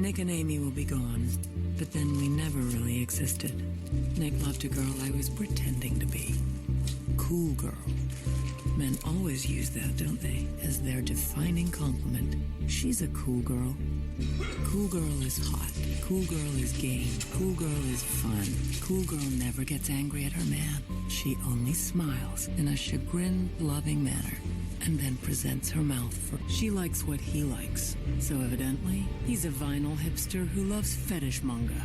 Nick and Amy will be gone, but then we never really existed. Nick loved a girl I was pretending to be. Cool girl. Men always use that, don't they, as their defining compliment. She's a cool girl. Cool girl is hot. Cool girl is game. Cool girl is fun. Cool girl never gets angry at her man. She only smiles in a chagrin-loving manner and then presents her mouth for... She likes what he likes. So evidently, he's a vinyl hipster who loves fetish manga.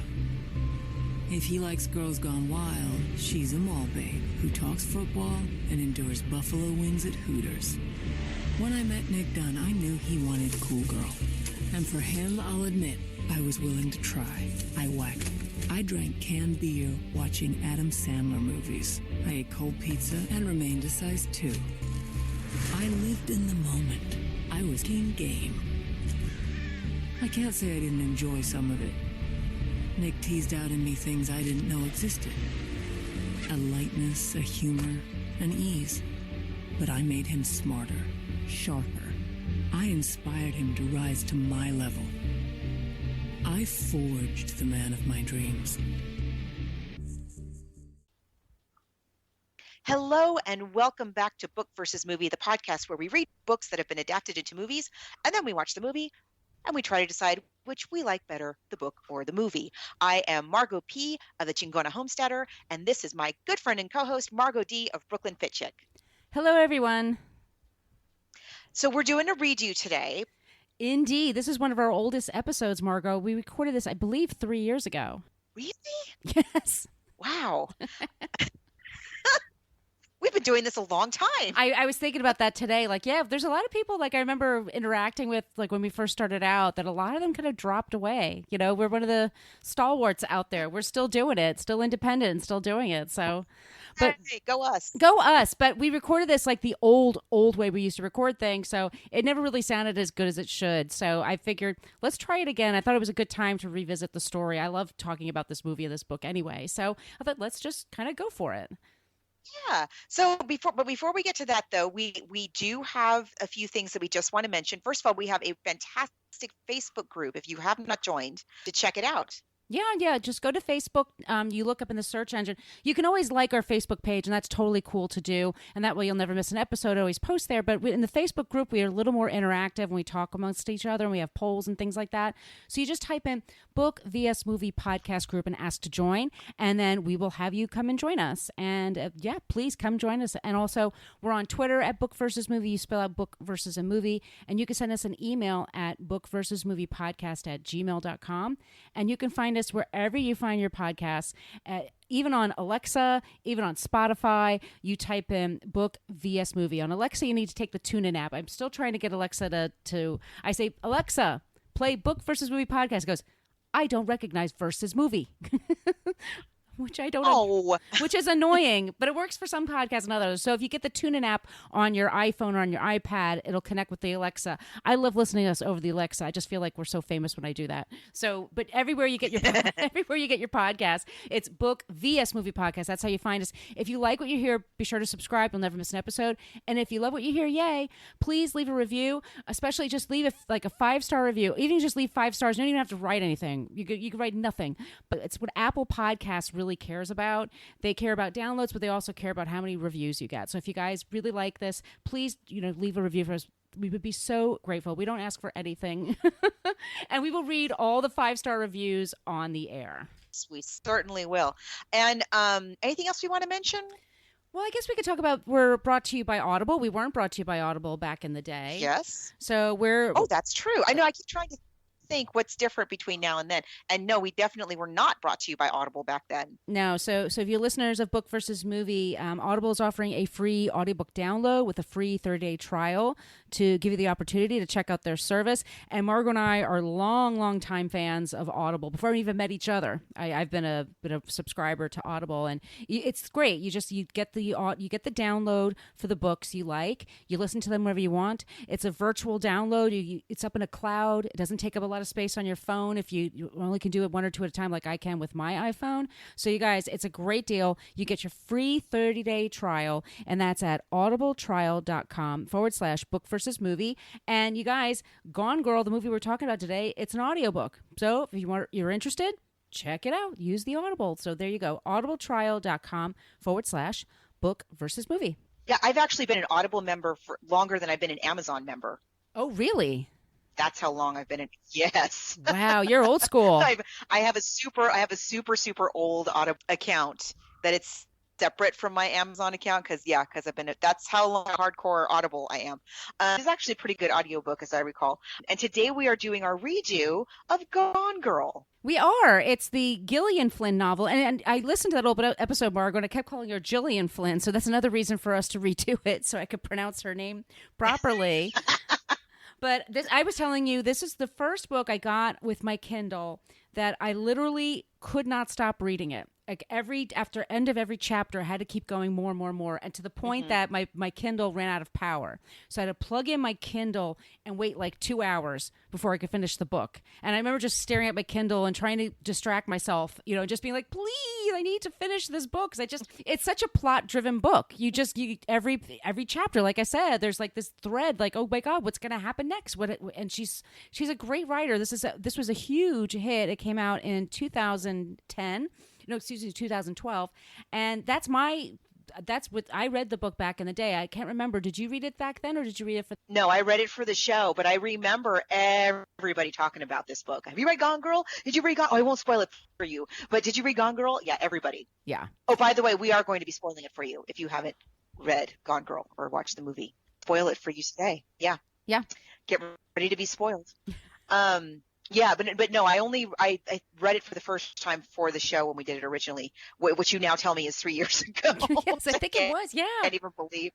If he likes girls gone wild, she's a mall babe who talks football and endures buffalo wings at Hooters. When I met Nick Dunn, I knew he wanted cool girl. And for him, I'll admit, I was willing to try. I whacked. I drank canned beer watching Adam Sandler movies. I ate cold pizza and remained a size 2. I lived in the moment. I was team game. I can't say I didn't enjoy some of it. Nick teased out in me things I didn't know existed. A lightness, a humor, an ease. But I made him smarter, sharper. I inspired him to rise to my level. I forged the man of my dreams. Hello and welcome back to Book versus Movie, the podcast where we read books that have been adapted into movies, and then we watch the movie, and we try to decide which we like better, the book or the movie. I am Margot P. of the Chingona Homesteader, and this is my good friend and co-host, Margot D. of Brooklyn Fit Chick. Hello, everyone. So we're doing a redo today. Indeed. This is one of our oldest episodes, Margot. We recorded this, I believe, 3 years ago. Really? Yes. Wow. We've been doing this a long time. I was thinking about that today. Like, yeah, there's a lot of people, like I remember interacting with, like when we first started out, that a lot of them kind of dropped away. You know, we're one of the stalwarts out there. We're still doing it, still independent and still doing it. So, but hey, go us. Go us. But we recorded this like the old way we used to record things. So it never really sounded as good as it should. So I figured, let's try it again. I thought it was a good time to revisit the story. I love talking about this movie and this book anyway. So I thought, let's just kind of go for it. Yeah. So before we get to that, though, we do have a few things that we just want to mention. First of all, we have a fantastic Facebook group. If you have not joined, to check it out. Yeah. Just go to Facebook. You look up in the search engine. You can always like our Facebook page, and that's totally cool to do. And that way you'll never miss an episode. I always post there. But in the Facebook group, we are a little more interactive, and we talk amongst each other, and we have polls and things like that. So you just type in Book vs. Movie Podcast Group and ask to join, and then we will have you come and join us. And please come join us. And also, we're on Twitter at Book versus Movie. You spell out Book versus a Movie, and you can send us an email at bookversusmoviepodcast@gmail.com. And you can find us wherever you find your podcasts, even on Alexa, even on Spotify. You type in Book vs. Movie. On Alexa, you need to take the TuneIn app. I'm still trying to get Alexa to I say, Alexa, play Book versus Movie podcast. It goes, I don't recognize versus movie. Which I don't know, which is annoying, but it works for some podcasts and others. So if you get the TuneIn app on your iPhone or on your iPad, it'll connect with the Alexa. I love listening to us over the Alexa. I just feel like we're so famous when I do that. So, but everywhere you get your podcast, it's Book vs. Movie Podcast. That's how you find us. If you like what you hear, be sure to subscribe. You'll never miss an episode. And if you love what you hear, yay, please leave a review. Especially just leave a 5-star review. Even just leave 5 stars. You don't even have to write anything. You could write nothing. But it's what Apple Podcasts really cares about. They care about downloads, but they also care about how many reviews you get. So if you guys really like this, please, leave a review for us. We would be so grateful. We don't ask for anything. And we will read all the 5-star reviews on the air. We certainly will. And anything else we want to mention? Well, I guess we could talk about we're brought to you by Audible. We weren't brought to you by Audible back in the day. Yes. So we're... Oh, that's true. I know. I keep trying to think what's different between now and then. And no, we definitely were not brought to you by Audible back then. No. So if you're listeners of Book versus Movie, Audible is offering a free audiobook download with a free 30-day trial to give you the opportunity to check out their service. And Margot and I are long time fans of Audible. Before we even met each other, I've been a subscriber to Audible, and it's great. You get the download for the books you like. You listen to them wherever you want. It's a virtual download. It's up in a cloud. It doesn't take up a lot lot of space on your phone if you only can do it 1 or 2 at a time like I can with my iPhone. So you guys, it's a great deal. You get your free 30-day trial, and that's at audibletrial.com/book versus movie. And you guys, Gone Girl, the movie we're talking about today, it's an audiobook. So if you're interested, check it out. Use the Audible. So there you go. audibletrial.com/book versus movie. Yeah, I've actually been an Audible member for longer than I've been an Amazon member. Oh, really? That's how long I've been in. Yes. Wow, you're old school. I have a super old Audible account that it's separate from my Amazon account because that's how long hardcore Audible I am. It's actually a pretty good audiobook as I recall. And today we are doing our redo of Gone Girl. We are. It's the Gillian Flynn novel. And I listened to that old episode, Margot, and I kept calling her Gillian Flynn. So that's another reason for us to redo it so I could pronounce her name properly. But I was telling you, this is the first book I got with my Kindle that I literally could not stop reading it. Like after end of every chapter, I had to keep going more and more and more. And to the point that my Kindle ran out of power. So I had to plug in my Kindle and wait like 2 hours before I could finish the book. And I remember just staring at my Kindle and trying to distract myself, just being like, please, I need to finish this book. Because it's such a plot driven book. Every chapter, like I said, there's like this thread, like, oh my God, what's going to happen next? And she's a great writer. This was a huge hit. It came out in 2010. No, excuse me, 2012. And that's what I read the book back in the day. I can't remember. Did you read it back then or did you read it for? No, I read it for the show, but I remember everybody talking about this book. Have you read Gone Girl? Did you read Gone? Oh, I won't spoil it for you, but did you read Gone Girl? Yeah, everybody. Yeah. Oh, by the way, we are going to be spoiling it for you if you haven't read Gone Girl or watched the movie. Spoil it for you today. Yeah. Yeah. Get ready to be spoiled. Yeah, but no, I read it for the first time for the show when we did it originally, which you now tell me is 3 years ago. Yes, I think it was. Yeah. I can't even believe.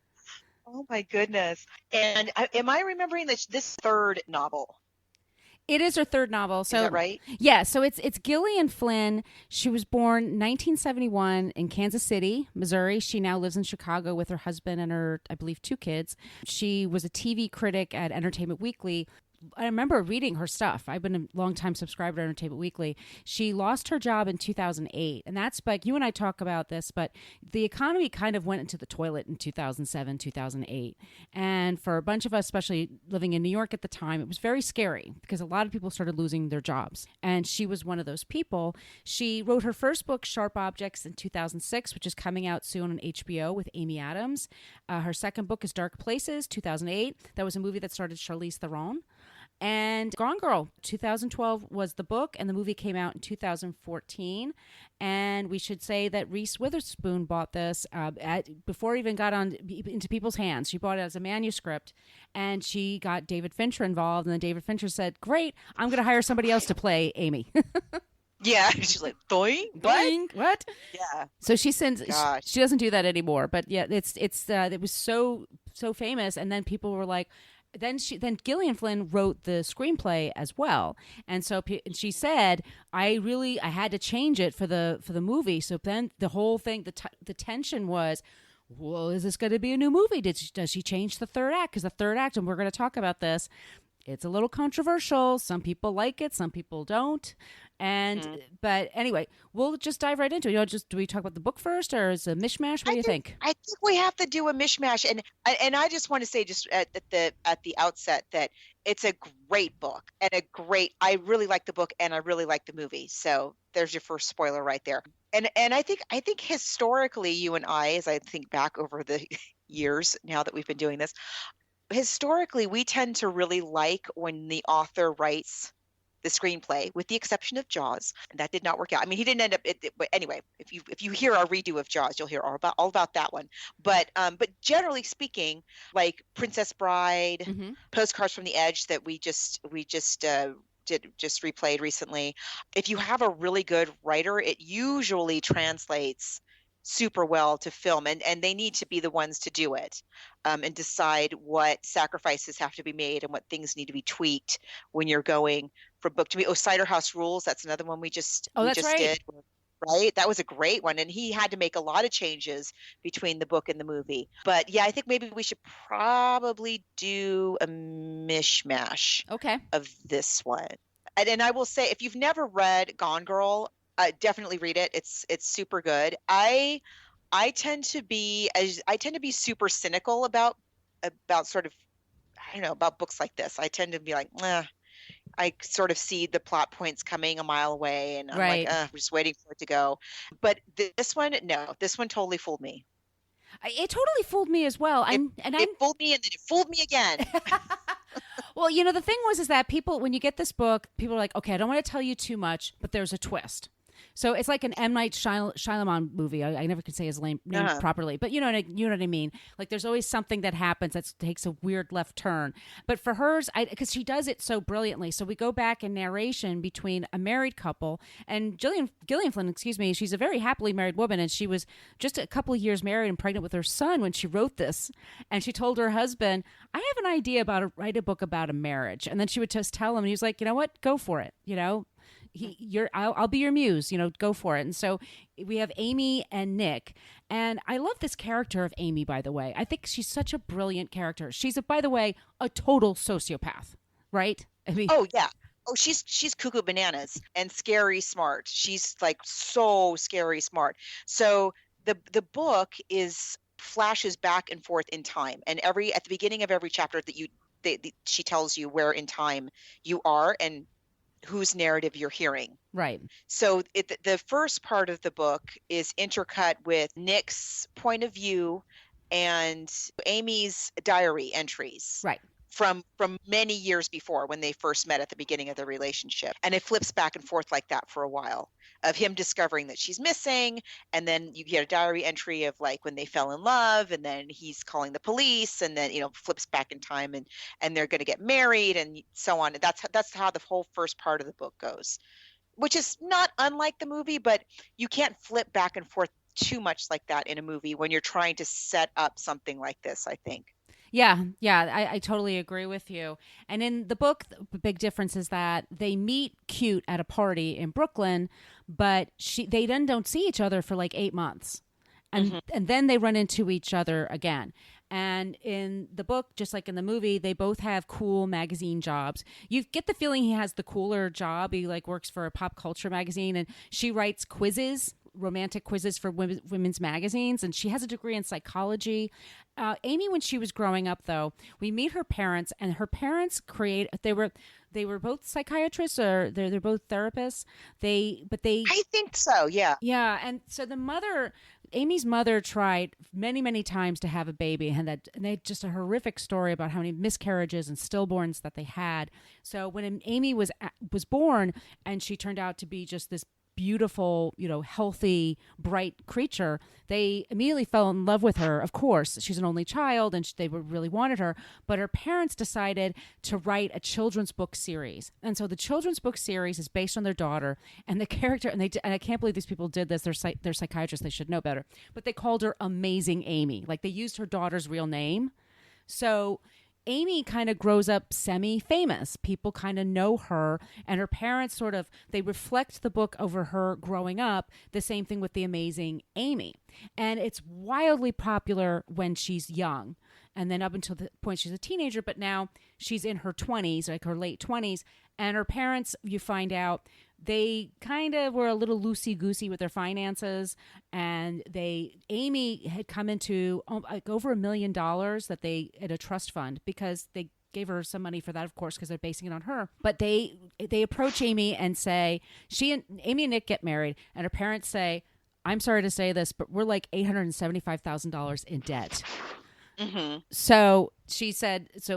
Oh my goodness. And am I remembering this third novel? It is her third novel. So, is that right? Yeah. So it's Gillian Flynn. She was born 1971 in Kansas City, Missouri. She now lives in Chicago with her husband and her, I believe, 2 kids. She was a TV critic at Entertainment Weekly. I remember reading her stuff. I've been a long-time subscriber to Entertainment Weekly. She lost her job in 2008. And that's, like, you and I talk about this, but the economy kind of went into the toilet in 2007, 2008. And for a bunch of us, especially living in New York at the time, it was very scary because a lot of people started losing their jobs. And she was one of those people. She wrote her first book, Sharp Objects, in 2006, which is coming out soon on HBO with Amy Adams. Her second book is Dark Places, 2008. That was a movie that starred Charlize Theron. And Gone Girl, 2012 was the book, and the movie came out in 2014. And we should say that Reese Witherspoon bought this before it even got into people's hands. She bought it as a manuscript, and she got David Fincher involved. And then David Fincher said, "Great, I'm going to hire somebody else to play Amy." Yeah, she's like, doing what? Yeah. So she doesn't do that anymore. But yeah, it was so famous, and then people were like. Then Gillian Flynn wrote the screenplay as well, and so she said, I had to change it for the movie. So then the whole thing, the tension was, well, is this going to be a new movie? Does she change the third act? Because the third act, and we're going to talk about this, it's a little controversial. Some people like it, some people don't. But anyway, we'll just dive right into it. Do we talk about the book first, or is it a mishmash? What do you think? I think we have to do a mishmash, and I just want to say just at the outset that it's a great book and I really like the book and I really like the movie. So there's your first spoiler right there. And I think historically, you and I, as I think back over the years now that we've been doing this, historically we tend to really like when the author writes the screenplay, with the exception of Jaws. That did not work out. I mean, he didn't end up. But anyway, if you hear our redo of Jaws, you'll hear all about that one. But generally speaking, like Princess Bride, Postcards from the Edge that we just replayed recently. If you have a really good writer, it usually translates super well to film, and they need to be the ones to do it, and decide what sacrifices have to be made and what things need to be tweaked when you're going from book to movie. Cider House Rules, that's another one we just did, right? That was a great one, and he had to make a lot of changes between the book and the movie. But yeah, I think maybe we should probably do a mishmash of this one. And I will say, if you've never read Gone Girl, definitely read it. It's super good. I tend to be super cynical about sort of, I don't know, about books like this. I tend to be like, I sort of see the plot points coming a mile away, and I'm like, Right. we're just waiting for it to go. But this one, no, this one totally fooled me. It totally fooled me as well. It fooled me, and then it fooled me again. Well, the thing is that people, when you get this book, people are like, okay, I don't want to tell you too much, but there's a twist. So it's like an M. Night Shyamalan movie. I never can say his name properly, but you know what I mean? Like there's always something that happens that takes a weird left turn. But for hers, because she does it so brilliantly. So we go back in narration between a married couple and Gillian Flynn, she's a very happily married woman, and she was just a couple of years married and pregnant with her son when she wrote this. And she told her husband, I have an idea about write a book about a marriage. And then she would just tell him, and he was like, you know what? Go for it. I'll be your muse, go for it. And so we have Amy and Nick, and I love this character of Amy, by the way. I think she's such a brilliant character. She's by the way, a total sociopath, right? I mean, oh yeah. Oh, she's cuckoo bananas and scary smart. She's like so scary smart. So the book flashes back and forth in time, and at the beginning of every chapter she tells you where in time you are and whose narrative you're hearing. Right. So the first part of the book is intercut with Nick's point of view and Amy's diary entries. Right. From many years before, when they first met at the beginning of the relationship. And it flips back and forth like that for a while, of him discovering that she's missing. And then you get a diary entry of like when they fell in love, and then he's calling the police, and then, flips back in time, and they're going to get married and so on. And that's how the whole first part of the book goes, which is not unlike the movie, but you can't flip back and forth too much like that in a movie when you're trying to set up something like this, I think. Yeah, I totally agree with you. And in the book, the big difference is that they meet cute at a party in Brooklyn, but they then don't see each other for like 8 months. And then they run into each other again. And in the book, just like in the movie, they both have cool magazine jobs. You get the feeling he has the cooler job. He like works for a pop culture magazine, and she writes quizzes, romantic quizzes for women's magazines, and she has a degree in psychology. Amy, when she was growing up, though, we meet her parents, and her parents they were both psychiatrists, or they're both therapists. I think so, yeah. Yeah, and so Amy's mother tried many, many times to have a baby, and they had just a horrific story about how many miscarriages and stillborns that they had. So when Amy was born, and she turned out to be just this beautiful, healthy, bright creature, they immediately fell in love with her. Of course, she's an only child, and they really wanted her. But her parents decided to write a children's book series, and so the children's book series is based on their daughter and the character. And I can't believe these people did this. They're psychiatrists. They should know better. But they called her Amazing Amy. Like they used her daughter's real name. So Amy kind of grows up semi-famous. People kind of know her, and her parents they reflect the book over her growing up. The same thing with the Amazing Amy. And it's wildly popular when she's young, and then up until the point she's a teenager, but now she's in her 20s, like her late 20s, and her parents, you find out, they kind of were a little loosey-goosey with their finances, and Amy had come into like over $1 million that they at a trust fund, because they gave her some money for that, of course, because they're basing it on her. But they approach Amy and say, Amy and Nick get married, and her parents say, I'm sorry to say this, but we're like $875,000 in debt. Mm-hmm. So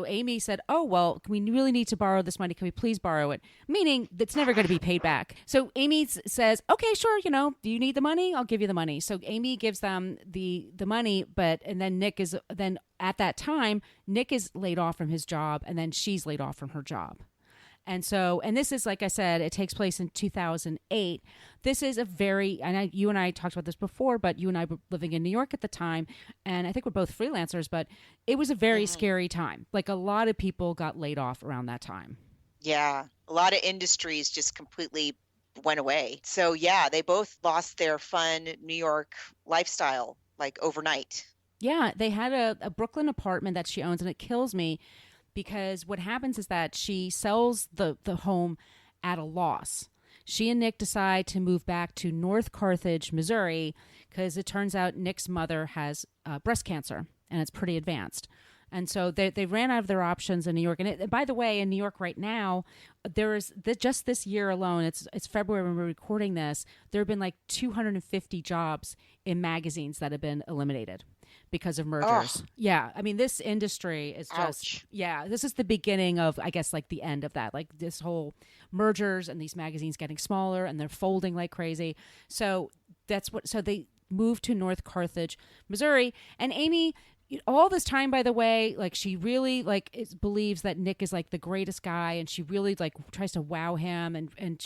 Amy said, oh, well, we really need to borrow this money. Can we please borrow it? Meaning that's never going to be paid back. So Amy says, okay, sure. Do you need the money? I'll give you the money. So Amy gives them the money, and then at that time, Nick is laid off from his job, and then she's laid off from her job. And this is, like I said, it takes place in 2008. This is you and I talked about this before, but you and I were living in New York at the time, and I think we're both freelancers, but it was a very scary time. Like a lot of people got laid off around that time. Yeah, a lot of industries just completely went away. So yeah, they both lost their fun New York lifestyle like overnight. Yeah, they had a Brooklyn apartment that she owns, and it kills me, because what happens is that she sells the home, at a loss. She and Nick decide to move back to North Carthage, Missouri, because it turns out Nick's mother has breast cancer, and it's pretty advanced. And so they ran out of their options in New York. And by the way, in New York right now, there is just this year alone, it's February when we're recording this, there have been like 250 jobs in magazines that have been eliminated because of mergers. Oh. Yeah. I mean, this industry is just, Ouch. yeah, this is the beginning of, I guess, like the end of that, like this whole mergers and these magazines getting smaller and they're folding like crazy. So so they moved to North Carthage, Missouri. And Amy, all this time, by the way, like she really believes that Nick is like the greatest guy, and she really like tries to wow him. And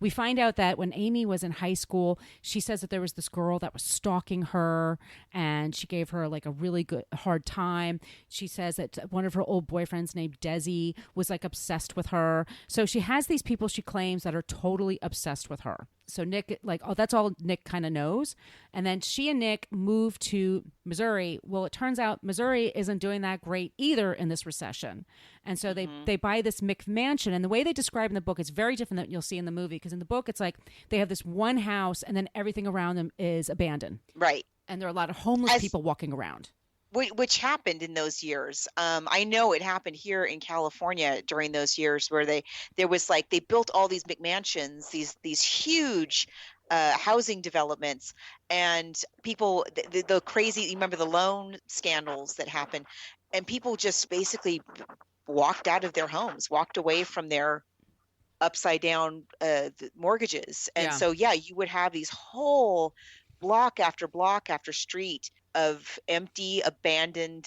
we find out that when Amy was in high school, she says that there was this girl that was stalking her, and she gave her like a really hard time. She says that one of her old boyfriends named Desi was like obsessed with her. So she has these people she claims that are totally obsessed with her. So Nick, like, oh, that's all Nick kind of knows. And then she and Nick move to Missouri. Well, it turns out Missouri isn't doing that great either in this recession. And so they buy this McMansion. And the way they describe in the book is very different than you'll see in the movie. Because in the book, it's like they have this one house and then everything around them is abandoned. Right. And there are a lot of homeless people walking around. Which happened in those years. I know it happened here in California during those years where they built all these McMansions, these huge housing developments, and people, the crazy, you remember the loan scandals that happened, and people just basically walked out of their homes, walked away from their upside down mortgages. And so, yeah, you would have these whole block after street of empty, abandoned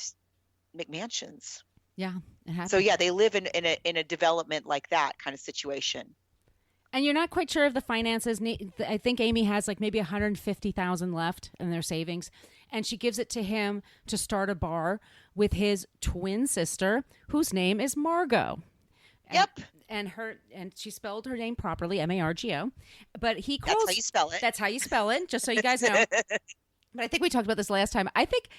McMansions. Yeah, it happens. So yeah, they live in a development like that kind of situation. And you're not quite sure of the finances. I think Amy has like maybe $150,000 left in their savings, and she gives it to him to start a bar with his twin sister, whose name is Margot. Yep. And she spelled her name properly, Margo. But he calls. That's how you spell it. That's how you spell it. Just so you guys know. But I think we talked about this last time. I think,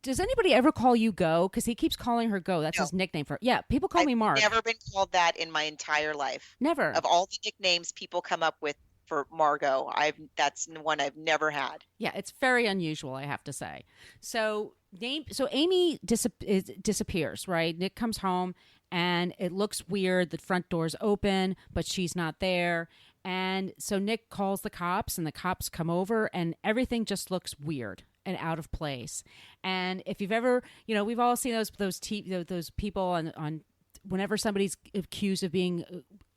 does anybody ever call you Go? Because he keeps calling her Go. That's his nickname for her. Yeah, people call me Mark. I've never been called that in my entire life. Never. Of all the nicknames people come up with for Margot, that's one I've never had. Yeah, it's very unusual, I have to say. So Amy disappears, right? Nick comes home, and it looks weird. The front door's open, but she's not there. And so Nick calls the cops, and the cops come over, and everything just looks weird and out of place. And if you've ever, we've all seen those people on whenever somebody's accused of being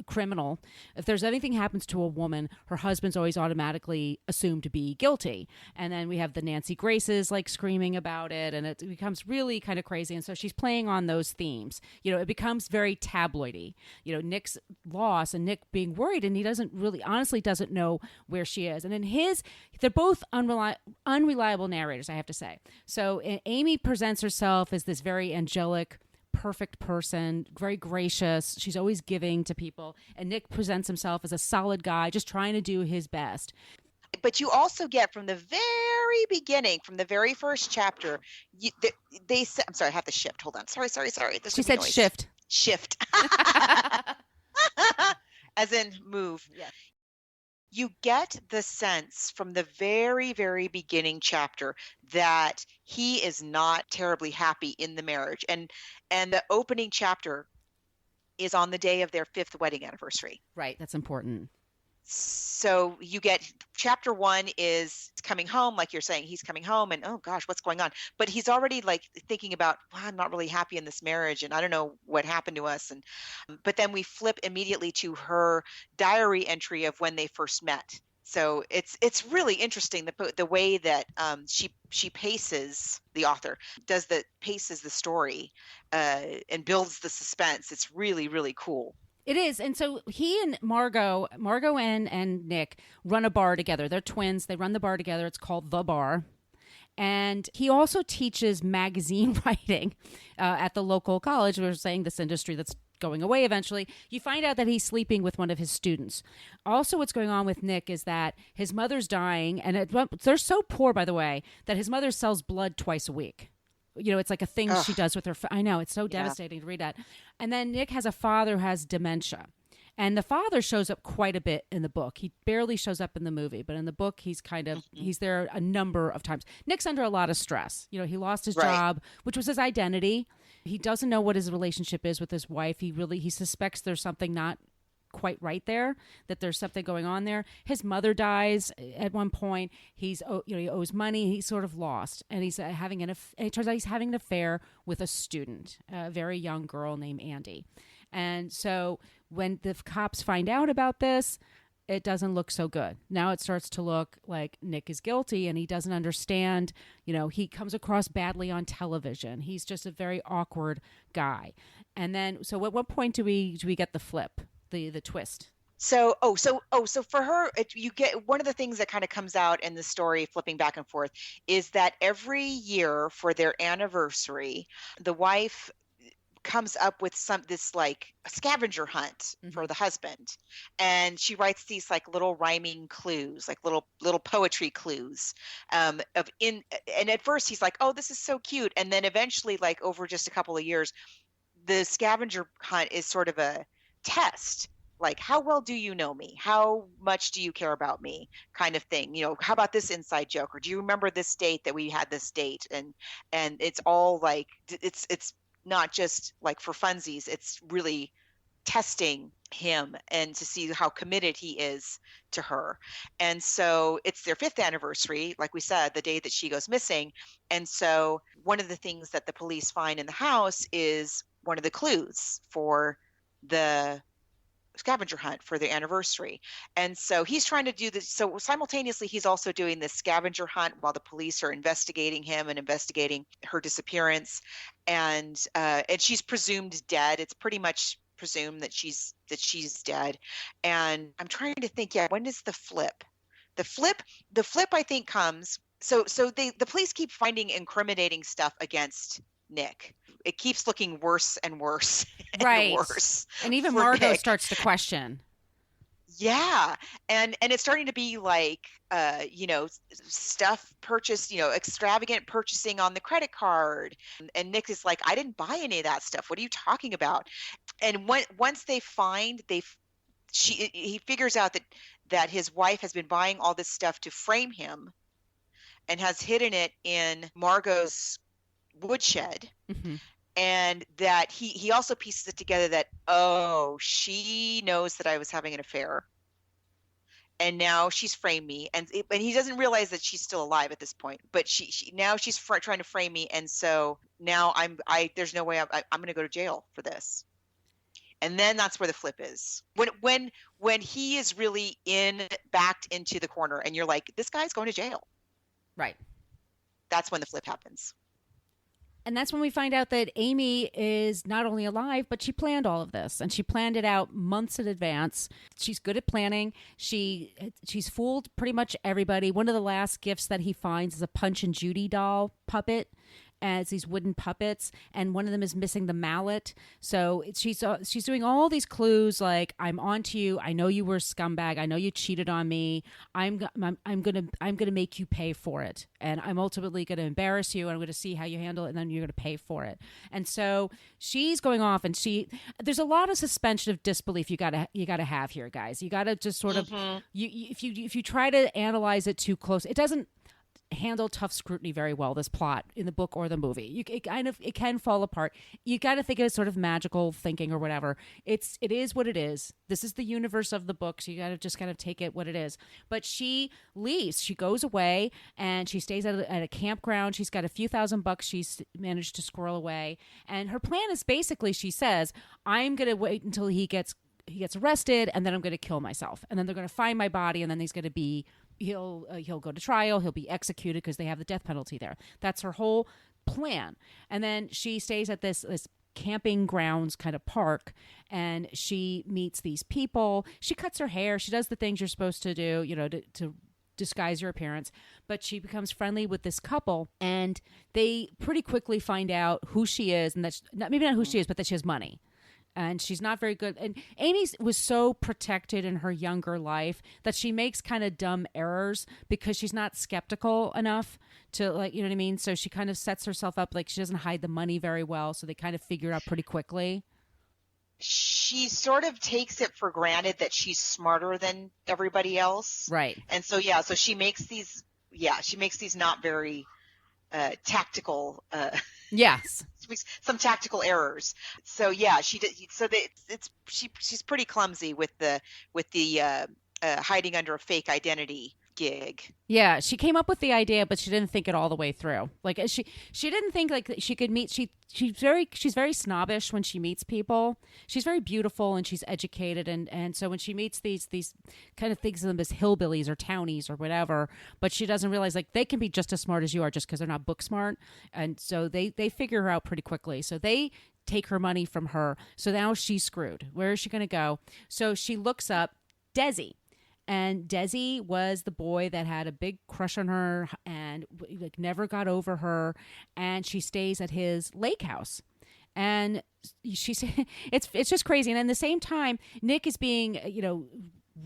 criminal, if there's anything happens to a woman, her husband's always automatically assumed to be guilty. And then we have the Nancy Graces like screaming about it, and it becomes really kind of crazy. And so she's playing on those themes. It becomes very tabloidy. Nick's loss and Nick being worried, and he honestly doesn't know where she is. And then they're both unreliable narrators, I have to say. So Amy presents herself as this very angelic, perfect person, very gracious. She's always giving to people. And Nick presents himself as a solid guy, just trying to do his best. But you also get from the very beginning, from the very first chapter, they said, I'm sorry, I have to shift. Hold on. Sorry. She said shift. Shift. As in move. Yeah. You get the sense from the very, very beginning chapter that he is not terribly happy in the marriage. And the opening chapter is on the day of their 5th wedding anniversary. Right. That's important. So you get chapter 1 is coming home, like you're saying, he's coming home and, oh gosh, what's going on? But he's already like thinking about, well, I'm not really happy in this marriage and I don't know what happened to us. But then we flip immediately to her diary entry of when they first met. So it's really interesting the way that she paces, the author paces the story and builds the suspense. It's really, really cool. It is. And so he and Margot and Nick run a bar together. They're twins. They run the bar together. It's called The Bar. And he also teaches magazine writing at the local college. We're saying this industry that's going away eventually. You find out that he's sleeping with one of his students. Also, what's going on with Nick is that his mother's dying. And they're so poor, by the way, that his mother sells blood twice a week. It's like a thing she does with her. I know, it's so devastating to read that. And then Nick has a father who has dementia. And the father shows up quite a bit in the book. He barely shows up in the movie, but in the book, he's he's there a number of times. Nick's under a lot of stress. You know, he lost his job, which was his identity. He doesn't know what his relationship is with his wife. He suspects there's something not quite right there, that there's something going on there. His mother dies at one point. He owes money. He's sort of lost, and he's having and it turns out he's having an affair with a student, a very young girl named Andy. And so when the cops find out about this, it doesn't look so good. Now it starts to look like Nick is guilty, and he doesn't understand. You know, he comes across badly on television. He's just a very awkward guy. And then, so at what point do we get the flip? The twist. So for her, you get one of the things that kind of comes out in the story, flipping back and forth, is that every year for their anniversary, the wife comes up with this like a scavenger hunt for the husband, and she writes these like little rhyming clues, like little poetry clues, and at first he's like, oh, this is so cute, and then eventually, like over just a couple of years, the scavenger hunt is sort of a test, like, how well do you know me, how much do you care about me, kind of thing. You know, how about this inside joke, or do you remember this date that we had this date? And it's all like, it's not just like for funsies, it's really testing him and to see how committed he is to her. And so it's their 5th anniversary, like we said, the day that she goes missing. And so one of the things that the police find in the house is one of the clues for the scavenger hunt for the anniversary. And so he's trying to do this. So simultaneously, he's also doing this scavenger hunt while the police are investigating him and investigating her disappearance. And she's presumed dead. It's pretty much presumed that she's dead. And I'm trying to think, when is the flip? The flip I think comes. So the police keep finding incriminating stuff against Nick. It keeps looking worse and worse and worse. And even Margos starts to question. Yeah. And it's starting to be like, stuff purchased, extravagant purchasing on the credit card. And Nick is like, I didn't buy any of that stuff. What are you talking about? And once they find, he figures out that his wife has been buying all this stuff to frame him and has hidden it in Margot's woodshed. And that he also pieces it together that, oh, she knows that I was having an affair, and now she's framed me, and he doesn't realize that she's still alive at this point, but she's trying to frame me, and so now there's no way I'm going to go to jail for this. And then that's where the flip is, when he is really backed into the corner, and you're like, this guy's going to jail, right? That's when the flip happens. And that's when we find out that Amy is not only alive, but she planned all of this, and she planned it out months in advance. She's good at planning. She's fooled pretty much everybody. One of the last gifts that he finds is a Punch and Judy doll puppet, as these wooden puppets, and one of them is missing the mallet. So she's doing all these clues like, I'm onto you. I know you were a scumbag. I know you cheated on me. I'm gonna make you pay for it, and I'm ultimately gonna embarrass you, and I'm gonna see how you handle it, and then you're gonna pay for it. And so she's going off, and there's a lot of suspension of disbelief you gotta have here, guys. You gotta just sort of if you try to analyze it too close, it doesn't handle tough scrutiny very well, this plot in the book or the movie. It can fall apart. You got to think of it as sort of magical thinking or whatever. It is what it is. This is the universe of the book, so you got to just kind of take it what it is. But she leaves. She goes away, and she stays at a campground. She's got a few $1,000 she's managed to squirrel away, and her plan is basically, she says, I'm going to wait until he gets arrested, and then I'm going to kill myself, and then they're going to find my body, and then he's going to be he'll go to trial, he'll be executed because they have the death penalty there. That's her whole plan. And then she stays at this camping grounds kind of park, and she meets these people. She cuts her hair. She does the things you're supposed to do, to disguise your appearance. But she becomes friendly with this couple, and they pretty quickly find out who she is, and that's maybe not who she is, but that she has money. And she's not very good. And Amy was so protected in her younger life that she makes kind of dumb errors because she's not skeptical enough to, like, you know what I mean? So she kind of sets herself up, like, she doesn't hide the money very well. So they kind of figure it out pretty quickly. she sort of takes it for granted that she's smarter than everybody else. Right. And so, so she makes these not very tactical, yes, some tactical errors. So she did. So she's pretty clumsy with the hiding under a fake identity gig. Yeah, she came up with the idea, but she didn't think it all the way through. Like she didn't think like she could meet. She's very snobbish when she meets people. She's very beautiful and she's educated, and so when she meets these kind of thinks of them as hillbillies or townies or whatever, but she doesn't realize like they can be just as smart as you are just because they're not book smart, and so they figure her out pretty quickly. So they take her money from her. So now she's screwed. Where is she going to go? So she looks up Desi. And Desi was the boy that had a big crush on her and like never got over her. And she stays at his lake house. And she's it's just crazy. And at the same time, Nick is being,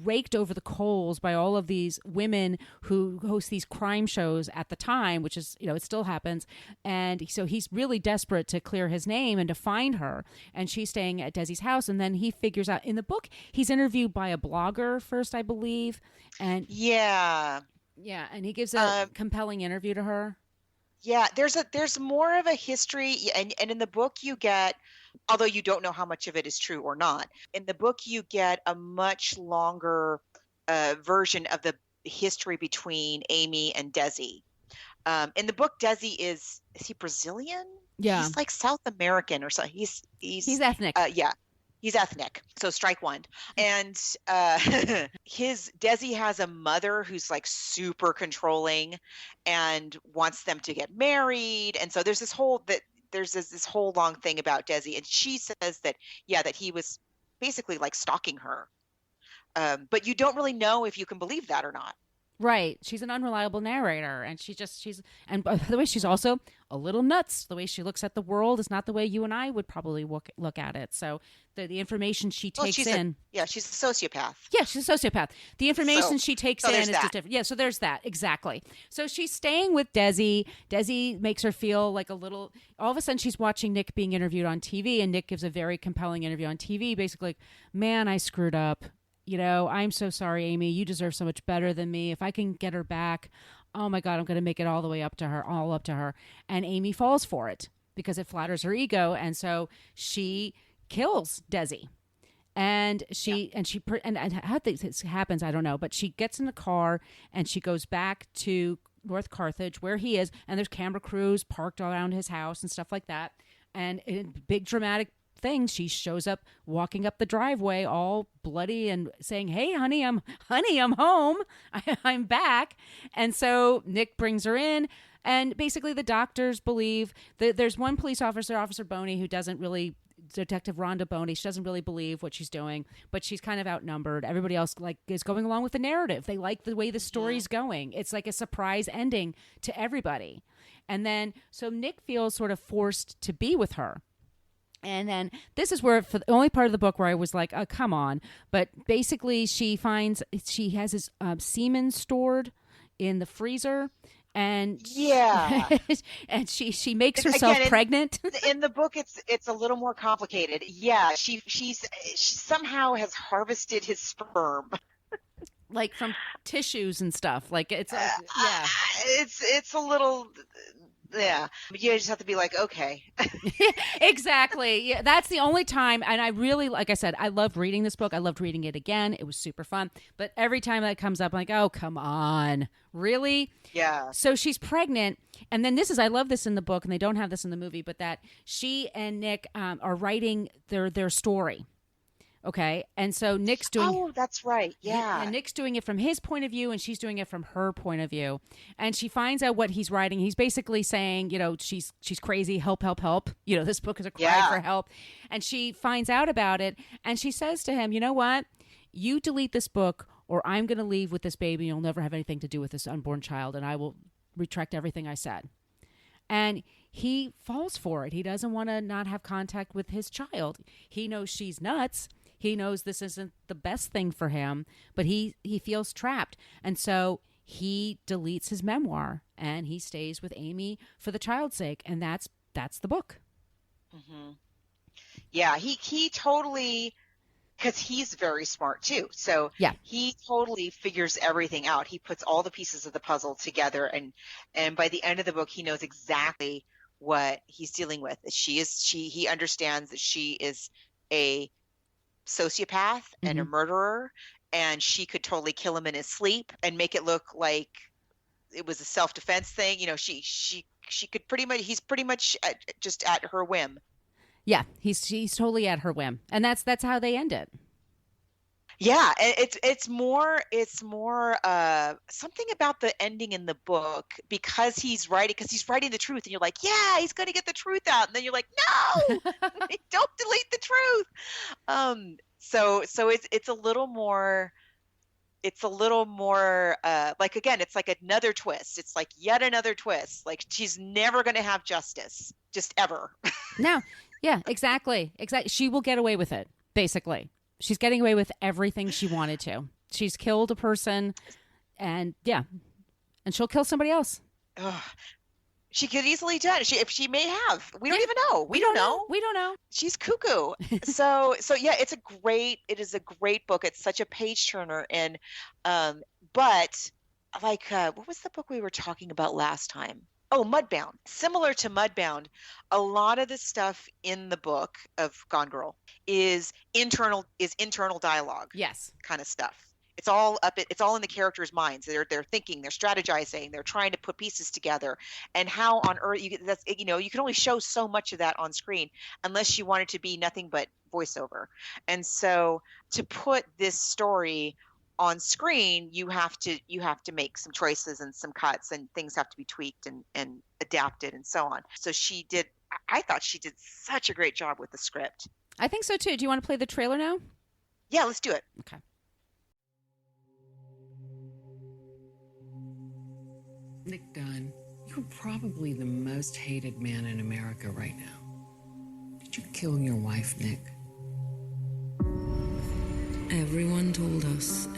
raked over the coals by all of these women who host these crime shows at the time, which is, it still happens. And so he's really desperate to clear his name and to find her. And she's staying at Desi's house. And then he figures out in the book, he's interviewed by a blogger first, I believe. And yeah. And he gives a compelling interview to her. Yeah, there's more of a history, and in the book you get, although you don't know how much of it is true or not, in the book you get a much longer version of the history between Amy and Desi. In the book, Desi is he Brazilian? Yeah, he's like South American or something. He's ethnic. He's ethnic, so strike one. And Desi has a mother who's like super controlling and wants them to get married. And so there's this whole long thing about Desi, and she says that he was basically like stalking her. But you don't really know if you can believe that or not. Right. She's an unreliable narrator, and and by the way, she's also a little nuts. The way she looks at the world is not the way you and I would probably look at it. So the information she takes she's a sociopath. Yeah, she's a sociopath. The information she takes in is just different. Yeah, so there's that. Exactly. So she's staying with Desi. Desi makes her feel like a little, all of a sudden she's watching Nick being interviewed on TV, and Nick gives a very compelling interview on TV, basically like, man, I screwed up. I'm so sorry, Amy. You deserve so much better than me. If I can get her back, oh my God, I'm going to make it all the way up to her. And Amy falls for it because it flatters her ego. And so she kills Desi. And how this happens, I don't know. But she gets in the car and she goes back to North Carthage where he is. And there's camera crews parked around his house and stuff like that. And in big dramatic thing, she shows up walking up the driveway all bloody and saying, hey honey, I'm home. I'm back. And so Nick brings her in, and basically the doctors believe that there's one police officer, Officer Boney, who doesn't really, Detective Rhonda Boney, she doesn't really believe what she's doing, but she's kind of outnumbered. Everybody else is going along with the narrative. They like the way the story's going. It's like a surprise ending to everybody. And then so Nick feels sort of forced to be with her. And then this is where, for the only part of the book where I was like, oh, come on. But basically she has his semen stored in the freezer. And and she makes herself pregnant. In the book, it's a little more complicated. Yeah, she somehow has harvested his sperm, like from tissues and stuff. Like it's it's a little. Yeah, but you just have to be like, okay. Exactly. Yeah, that's the only time. And I really, like I said, I loved reading this book. I loved reading it again. It was super fun. But every time that comes up, I'm like, oh, come on. Really? Yeah. So she's pregnant. And then I love this in the book, and they don't have this in the movie, but that she and Nick are writing their story. Okay. And so Nick's doing. Oh, that's right. Yeah. And Nick's doing it from his point of view, and she's doing it from her point of view. And she finds out what he's writing. He's basically saying, she's crazy. Help, help, help. This book is a cry for help. And she finds out about it. And she says to him, you know what? You delete this book, or I'm going to leave with this baby. You'll never have anything to do with this unborn child. And I will retract everything I said. And he falls for it. He doesn't want to not have contact with his child. He knows she's nuts. He knows this isn't the best thing for him, but he feels trapped. And so he deletes his memoir, and he stays with Amy for the child's sake. And that's the book. Mm-hmm. Yeah, he totally because he's very smart too. So Yeah. he totally figures everything out. He puts all the pieces of the puzzle together, and by the end of the book, he knows exactly what he's dealing with. He understands that she is a sociopath and a murderer, and she could totally kill him in his sleep and make it look like it was a self-defense thing. She could he's pretty much just at her whim. Yeah, he's totally at her whim, and that's how they end it. Yeah, it's more something about the ending in the book, because he's writing the truth, and you're like, yeah, he's going to get the truth out, and then you're like, no, don't delete the truth. So it's a little more. It's a little more like, again, it's like another twist. It's like yet another twist. Like, she's never going to have justice, just ever. No, yeah, exactly. She will get away with it, basically. She's getting away with everything she wanted to. She's killed a person, and she'll kill somebody else. Ugh. She could easily do it. She may have. We don't even know. We don't know. We don't know. She's cuckoo. So yeah, it is a great book. It's such a page turner. And but like what was the book we were talking about last time? Oh, Mudbound. Similar to Mudbound, a lot of the stuff in the book of Gone Girl is internal dialogue. Yes. Kind of stuff. It's all in the characters' minds. They're thinking, they're strategizing, they're trying to put pieces together. And how on earth you can only show so much of that on screen unless you want it to be nothing but voiceover. And so to put this story on screen, you have to make some choices and some cuts, and things have to be tweaked and adapted and so on. So I thought she did such a great job with the script. I think so too. Do you want to play the trailer now? Yeah, let's do it. Okay. Nick Dunn, you're probably the most hated man in America right now. Did you kill your wife, Nick? Everyone told us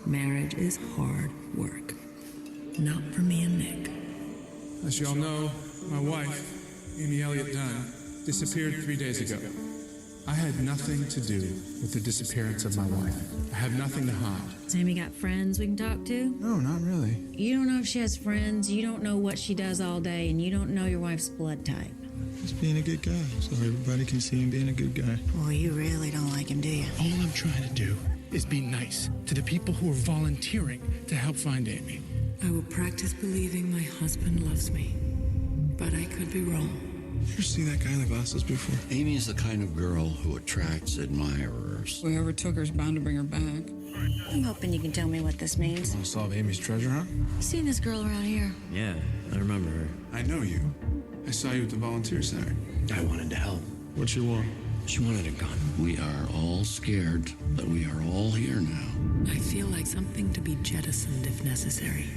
marriage is hard work. Not for me and Nick. As you all know, my wife, Amy Elliott Dunn, disappeared 3 days ago. I had nothing to do with the disappearance of my wife. I have nothing to hide. Has Amy got friends we can talk to? No, not really. You don't know if she has friends, you don't know what she does all day, and you don't know your wife's blood type. Just being a good guy, so everybody can see him being a good guy. Well, you really don't like him, do you? All I'm trying to do is be nice to the people who are volunteering to help find Amy. I will practice believing my husband loves me, but I could be wrong. You ever seen that guy in the glasses before? Amy is the kind of girl who attracts admirers. Whoever took her is bound to bring her back. I'm hoping you can tell me what this means. Want to solve Amy's treasure hunt? You seen this girl around here? Yeah, I remember her. I know you. I saw you at the volunteer center. I wanted to help. What she want? She wanted a gun. We are all scared, but we are all here now. I feel like something to be jettisoned if necessary.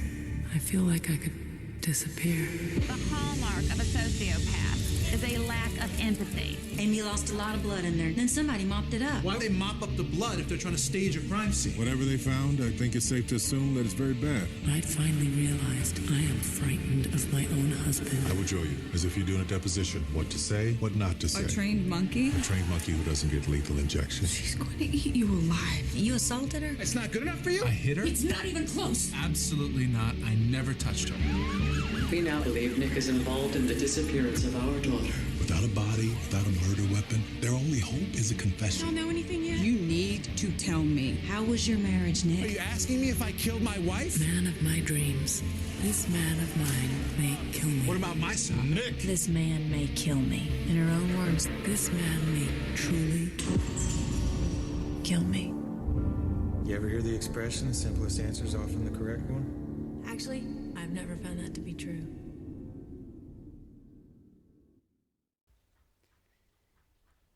I feel like I could disappear. The hallmark of a sociopath is a lack of empathy. Amy lost a lot of blood in there. Then somebody mopped it up. Why would they mop up the blood if they're trying to stage a crime scene? Whatever they found, I think it's safe to assume that it's very bad. I'd finally realized I am frightened of my own husband. I would show you, as if you're doing a deposition, what to say, what not to say. A trained monkey? A trained monkey who doesn't get lethal injections. She's going to eat you alive. You assaulted her? It's not good enough for you? I hit her? It's not even close. Absolutely not. I never touched her. We now believe Nick is involved in the disappearance of our daughter. Without a body, without a murder weapon, their only hope is a confession. Don't know anything yet? You need to tell me. How was your marriage, Nick? Are you asking me if I killed my wife? Man of my dreams. This man of mine may kill me. What about my son? Nick! This man may kill me. In her own words, This man may truly kill me. You ever hear the expression, the simplest answer is often the correct one? Actually, I've never found that to be true.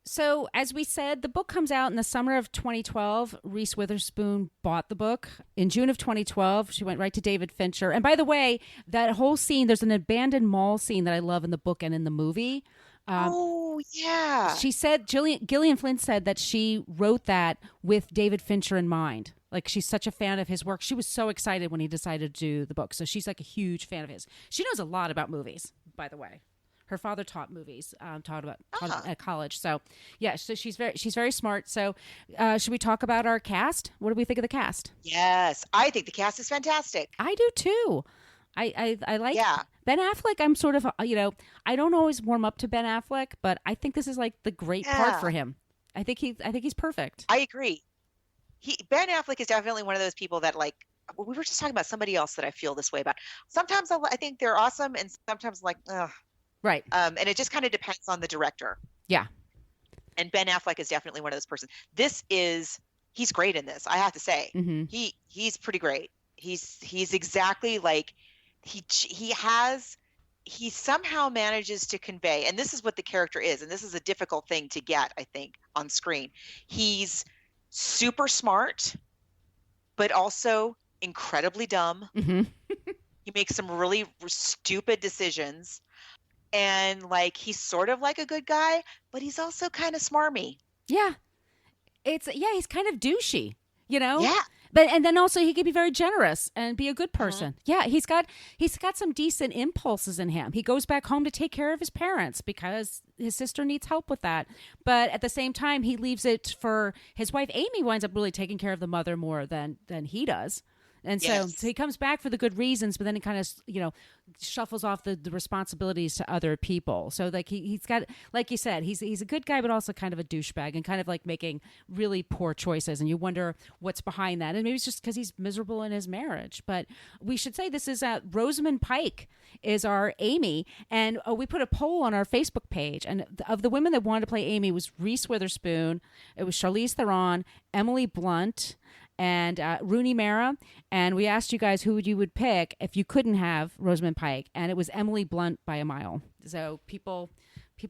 So, as we said, the book comes out in the summer of 2012. Reese Witherspoon bought the book. In June of 2012, she went right to David Fincher. And by the way, that whole scene, there's an abandoned mall scene that I love in the book and in the movie. Oh, yeah. She said, Gillian Flynn said that she wrote that with David Fincher in mind. Like, she's such a fan of his work. She was so excited when he decided to do the book. So she's like a huge fan of his. She knows a lot about movies, by the way. Her father taught movies, taught at college. So yeah, so she's very smart. So should we talk about our cast? What do we think of the cast? Yes, I think the cast is fantastic. I do too. I like Ben Affleck. I'm sort of, I don't always warm up to Ben Affleck, but I think this is like the great part for him. I think he's perfect. I agree. Ben Affleck is definitely one of those people that, like, we were just talking about somebody else that I feel this way about. Sometimes I think they're awesome, and sometimes like, ugh. Right. And it just kind of depends on the director. Yeah. And Ben Affleck is definitely one of those persons. He's great in this, I have to say. Mm-hmm. He's pretty great. He's exactly like, he somehow manages to convey, and this is what the character is, and this is a difficult thing to get, I think, on screen. He's super smart, but also incredibly dumb. Mm-hmm. He makes some really stupid decisions, and like, he's sort of like a good guy, but he's also kind of smarmy. Yeah. He's kind of douchey, Yeah. And then also he could be very generous and be a good person. Yeah, he's got some decent impulses in him. He goes back home to take care of his parents because his sister needs help with that. But at the same time, he leaves it for his wife. Amy winds up really taking care of the mother more than he does. And so he comes back for the good reasons, but then he kind of, shuffles off the responsibilities to other people. So like he's got, like you said, he's a good guy, but also kind of a douchebag and kind of like making really poor choices. And you wonder what's behind that. And maybe it's just because he's miserable in his marriage. But we should say this is Rosamund Pike is our Amy. And we put a poll on our Facebook page. And of the women that wanted to play Amy was Reese Witherspoon. It was Charlize Theron, Emily Blunt, and Rooney Mara, and we asked you guys who you would pick if you couldn't have Rosamund Pike, and it was Emily Blunt by a mile. So people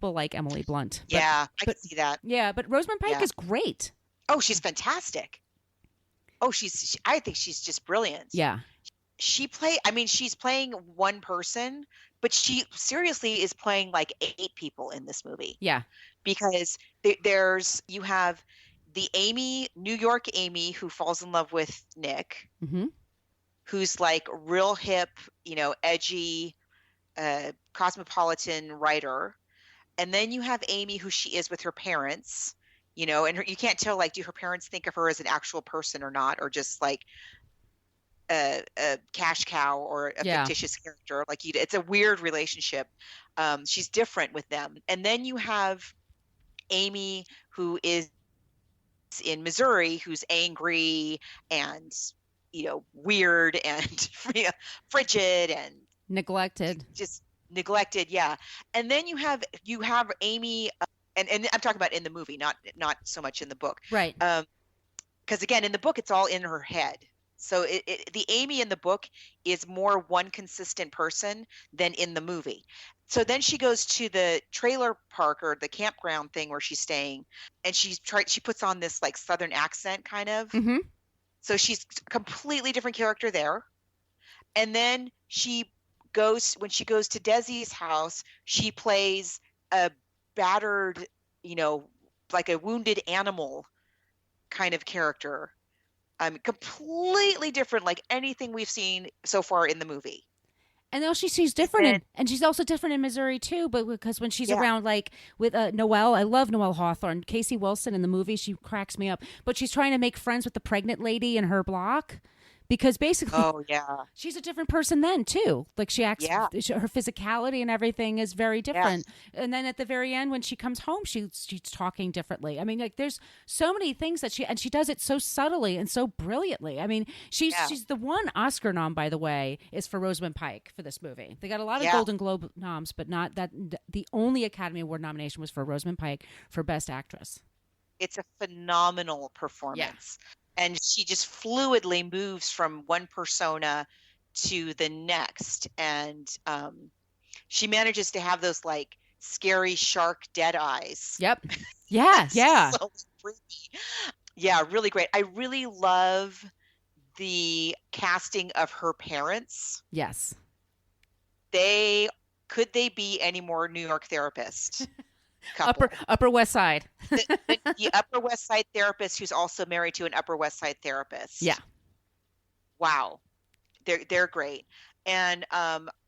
like Emily Blunt. I can see that. Yeah, but Rosamund Pike is great. Oh, she's fantastic. Oh, I think she's just brilliant. Yeah. She's playing one person, but she seriously is playing like 8 people in this movie. Yeah. Because you have the Amy, New York Amy, who falls in love with Nick, who's like real hip, edgy, cosmopolitan writer. And then you have Amy, who she is with her parents, and you can't tell, like, do her parents think of her as an actual person or not, or just like a cash cow or a fictitious character. Like, it's a weird relationship. She's different with them. And then you have Amy, who is in Missouri, who's angry and weird and frigid and neglected, just neglected. And then you have Amy, and I'm talking about in the movie, not so much in the book, right? Because again, in the book it's all in her head. So the Amy in the book is more one consistent person than in the movie. So then she goes to the trailer park or the campground thing where she's staying, and she puts on this like Southern accent kind of. Mm-hmm. So she's a completely different character there. And then when she goes to Desi's house, she plays a battered, like a wounded animal kind of character. Completely different, like anything we've seen so far in the movie. And also she's different, and she's also different in Missouri too. But because when she's around, like with Noelle, I love Noelle Hawthorne, Casey Wilson in the movie, she cracks me up. But she's trying to make friends with the pregnant lady in her block. Because basically, she's a different person then too. Like she acts, her physicality and everything is very different. And then at the very end, when she comes home, she's talking differently. I mean, like there's so many things that she does it so subtly and so brilliantly. I mean, she's the one Oscar nom, by the way, is for Rosamund Pike for this movie. They got a lot of Golden Globe noms, but not that. The only Academy Award nomination was for Rosamund Pike for Best Actress. It's a phenomenal performance. Yeah. And she just fluidly moves from one persona to the next. And she manages to have those like scary shark dead eyes. Yep. Yeah. Yeah. So creepy. Yeah, really great. I really love the casting of her parents. Yes. Could they be any more New York therapists? Upper West Side. the Upper West Side therapist who's also married to an Upper West Side therapist. Yeah. Wow. They're great. And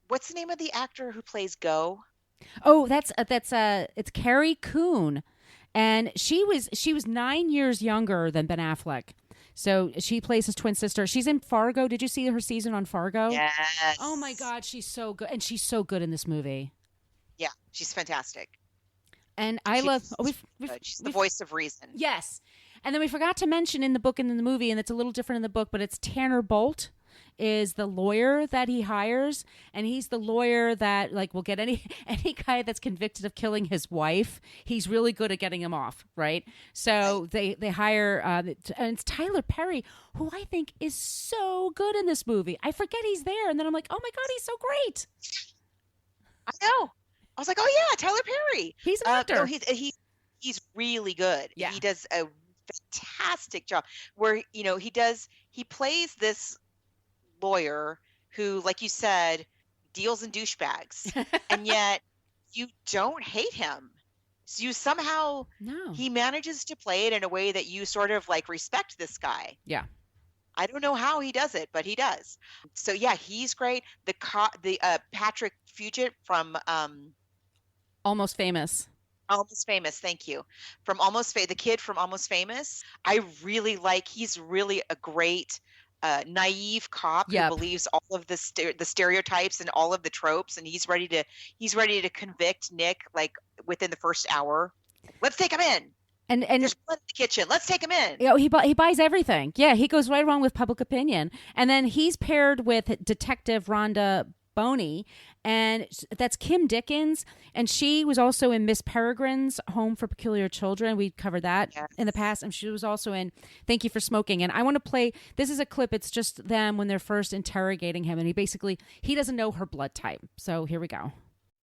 what's the name of the actor who plays Go? Oh, it's Carrie Coon, and she was 9 years younger than Ben Affleck. So she plays his twin sister. She's in Fargo. Did you see her season on Fargo? Yes. Oh my God, she's so good, and she's so good in this movie. Yeah, she's fantastic. And I love. She's the voice of reason. Yes, and then we forgot to mention in the book and in the movie, and it's a little different in the book, but it's Tanner Bolt is the lawyer that he hires, and he's the lawyer that will get any guy that's convicted of killing his wife. He's really good at getting him off, right? So they hire and it's Tyler Perry, who I think is so good in this movie. I forget he's there, and then I'm like, oh my God, he's so great. I know. I was like, oh yeah, Tyler Perry. He's an actor. No, he's really good. Yeah. He does a fantastic job. Where he plays this lawyer who, like you said, deals in douchebags, and yet you don't hate him. So you somehow he manages to play it in a way that you sort of respect this guy. Yeah. I don't know how he does it, but he does. So yeah, he's great. The Patrick Fugit from Almost Famous. Almost Famous, thank you. From the kid from Almost Famous. I really like. He's really a great naive cop who believes all of the stereotypes and all of the tropes, and he's ready to convict Nick within the first hour. Let's take him in. And there's blood in the kitchen. Let's take him in. He buys everything. Yeah, he goes right along with public opinion, and then he's paired with Detective Rhonda Boney, and that's Kim Dickens, and she was also in Miss Peregrine's Home for Peculiar Children. We covered that in the past, and she was also in Thank You for Smoking. And I want to play, this is a clip, it's just them when they're first interrogating him, and he doesn't know her blood type. So here we go.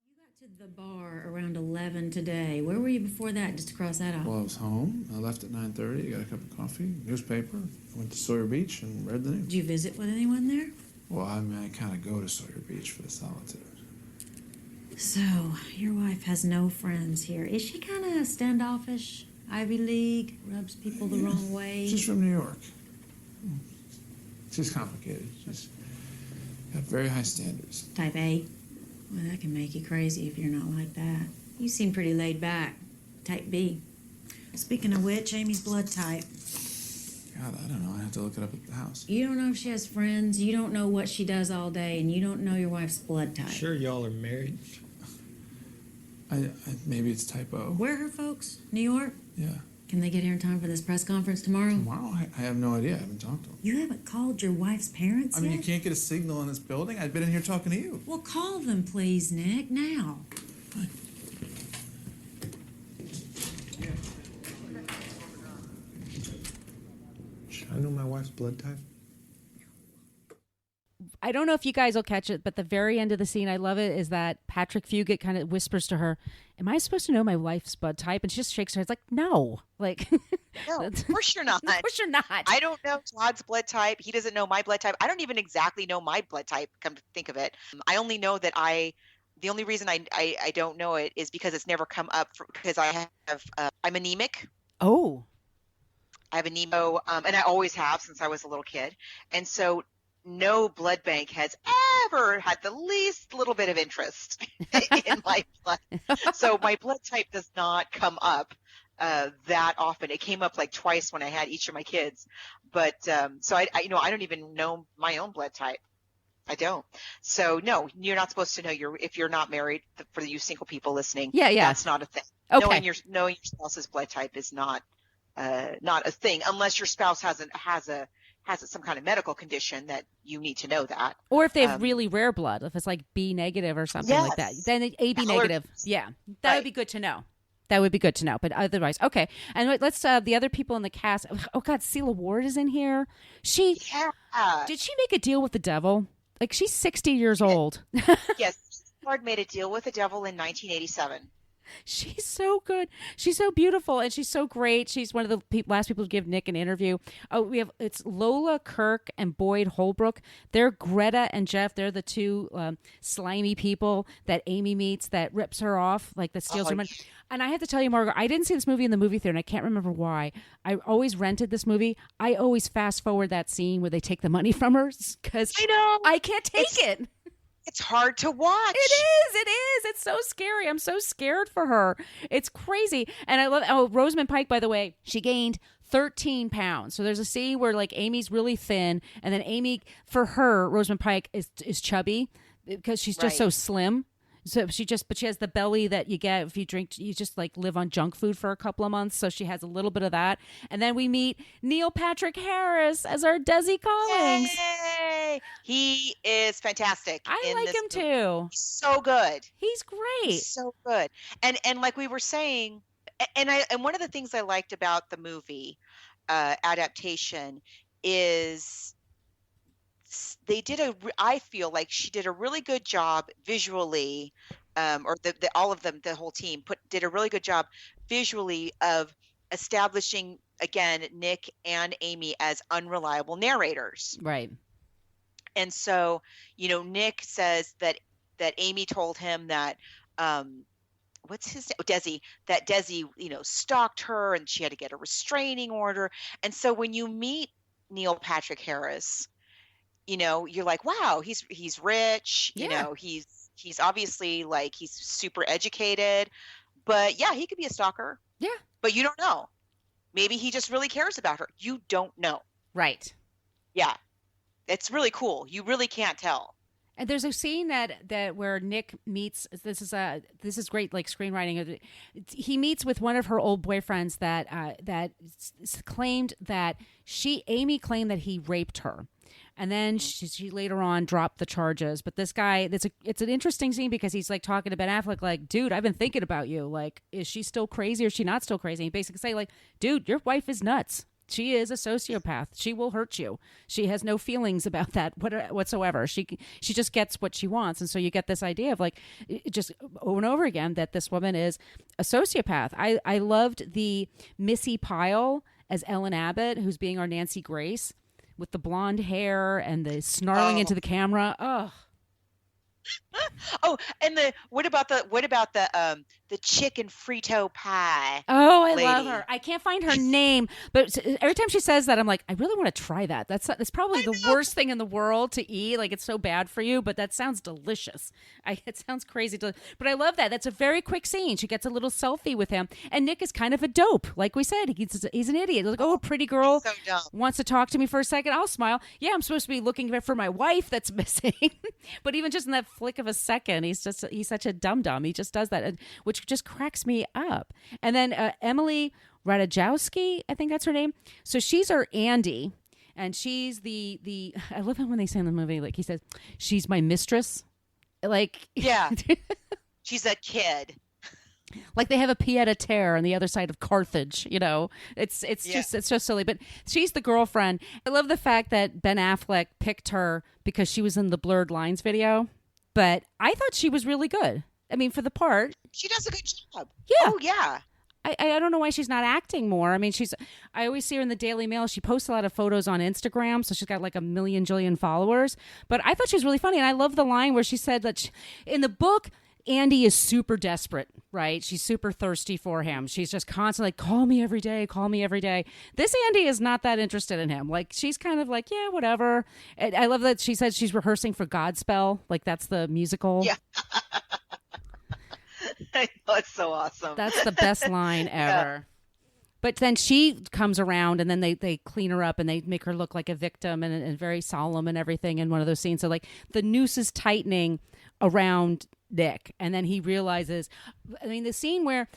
You got to the bar around 11 today. Where were you before that, just to cross that off? Well, I was home. I left at 9:30. Got a cup of coffee, newspaper. I went to Sawyer Beach and read the news. Did you visit with anyone there? Well, I mean, I kind of go to Sawyer Beach for the solitude. So, your wife has no friends here. Is she kind of standoffish, Ivy League, rubs people the wrong way? She's from New York. She's complicated. She's got very high standards. Type A? Well, that can make you crazy if you're not like that. You seem pretty laid back. Type B. Speaking of which, Amy's blood type. God, I don't know. I have to look it up at the house. You don't know if she has friends. You don't know what she does all day, and you don't know your wife's blood type. Sure, y'all are married. I maybe it's type O. Where are her folks? New York? Yeah. Can they get here in time for this press conference tomorrow? Tomorrow? I have no idea. I haven't talked to them. You haven't called your wife's parents I mean, yet? you can't get a signal in this building. I've been in here talking to you. Well, call them, please, Nick, now. Fine. Should I know my wife's blood type? I don't know if you guys will catch it, but the very end of the scene, I love it, is that Patrick Fugit kind of whispers to her, am I supposed to know my wife's blood type? And she just shakes her head. It's like, no. No, of course you're not. Of course you're not. I don't know Todd's blood type. He doesn't know my blood type. I don't even exactly know my blood type, come to think of it. I only know that the only reason I don't know it is because it's never come up because I'm anemic. Oh. I have anemia, and I always have since I was a little kid. And so no blood bank has ever had the least little bit of interest in my blood. So my blood type does not come up that often. It came up twice when I had each of my kids. But so I don't even know my own blood type. I don't. So no, you're not supposed to know if you're not married. For you single people listening, yeah, that's not a thing. Okay. Knowing your spouse's blood type is not a thing unless your spouse has some kind of medical condition that you need to know that. Or if they have really rare blood, if it's B negative or something like that, then AB negative. Yeah, that would be good to know. That would be good to know. But otherwise, okay. And let's the other people in the cast. Oh God, Celia Ward is in here. Did she make a deal with the devil? She's 60 years old. Yes, Ward made a deal with the devil in 1987. She's so good. She's so beautiful, and she's so great. She's one of the last people to give Nick an interview. Oh, it's Lola Kirk and Boyd Holbrook. They're Greta and Jeff. They're the two slimy people that Amy meets that rips her off, that steals her money. And I have to tell you, Margo, I didn't see this movie in the movie theater, and I can't remember why. I always rented this movie. I always fast forward that scene where they take the money from her because I know I can't take it. It's hard to watch. It is. It's so scary. I'm so scared for her. It's crazy. And I love, Rosamund Pike, by the way, she gained 13 pounds. So there's a scene where like Amy's really thin, and then Amy, for her, Rosamund Pike is chubby because she's just so slim. So but she has the belly that you get if you drink, you just like live on junk food for a couple of months. So she has a little bit of that. And then we meet Neil Patrick Harris as our Desi Collins. Yay! He is fantastic. I like him too. He's so good. He's great. He's so good. And like we were saying, and one of the things I liked about the movie adaptation is I feel like she did a really good job visually, or all of them, the whole team did a really good job visually of establishing, again, Nick and Amy as unreliable narrators. Right. And so, Nick says that Amy told him that, what's his name? Desi, that Desi, stalked her and she had to get a restraining order. And so when you meet Neil Patrick Harris, you're like, wow, he's rich, he's obviously like, he's super educated, but yeah, he could be a stalker. Yeah. But you don't know. Maybe he just really cares about her. You don't know. Right. Yeah. It's really cool. You really can't tell. And there's a scene that where Nick meets. This is great, like screenwriting. He meets with one of her old boyfriends that claimed that Amy claimed that he raped her, and then she later on dropped the charges. But this guy, it's an interesting scene because he's like talking to Ben Affleck, like, dude, I've been thinking about you. Like, is she still crazy or is she not still crazy? And he basically say like, dude, your wife is nuts. She is a sociopath. She will hurt you. She has no feelings about that whatsoever. She just gets what she wants. And so you get this idea of like, just over and over again, that this woman is a sociopath. I loved the Missy Pyle as Ellen Abbott, who's being our Nancy Grace, with the blonde hair and the snarling into the camera. Oh. Oh, and what about the chicken Frito pie? Oh, I lady? love her. I can't find her name, but every time she says that, I'm like, I really want to try that. That's probably the worst thing in the world to eat. Like, it's so bad for you, but that sounds delicious. It sounds crazy, but I love that. That's a very quick scene. She gets a little selfie with him, and Nick is kind of a dope. Like we said, he's an idiot. Like, oh, pretty girl wants to talk to me for a second. I'll smile. Yeah, I'm supposed to be looking for my wife that's missing, but even just in that flick of a second, he's such a dum-dum. He just does that, which just cracks me up. And then Emily Ratajkowski, I think that's her name. So she's our Andy, and she's the I love it when they say in the movie, like he says, she's my mistress. Like, yeah, she's a kid. Like they have a pied-à-terre on the other side of Carthage, It's just silly. But she's the girlfriend. I love the fact that Ben Affleck picked her because she was in the Blurred Lines video. But I thought she was really good. I mean, for the part. She does a good job. Yeah. Oh, yeah. I don't know why she's not acting more. I mean, I always see her in the Daily Mail. She posts a lot of photos on Instagram, so she's got like a million jillion followers. But I thought she was really funny. And I love the line where she said that in the book, Andy is super desperate, right? She's super thirsty for him. She's just constantly, call me every day, call me every day. This Andy is not that interested in him. Like, she's kind of like, yeah, whatever. And I love that she said she's rehearsing for Godspell. Like, that's the musical. Yeah. That's so awesome. That's the best line ever. Yeah. But then she comes around and then they clean her up and they make her look like a victim and very solemn and everything in one of those scenes. So, like, the noose is tightening around Nick, and then he realizes, I mean, the scene where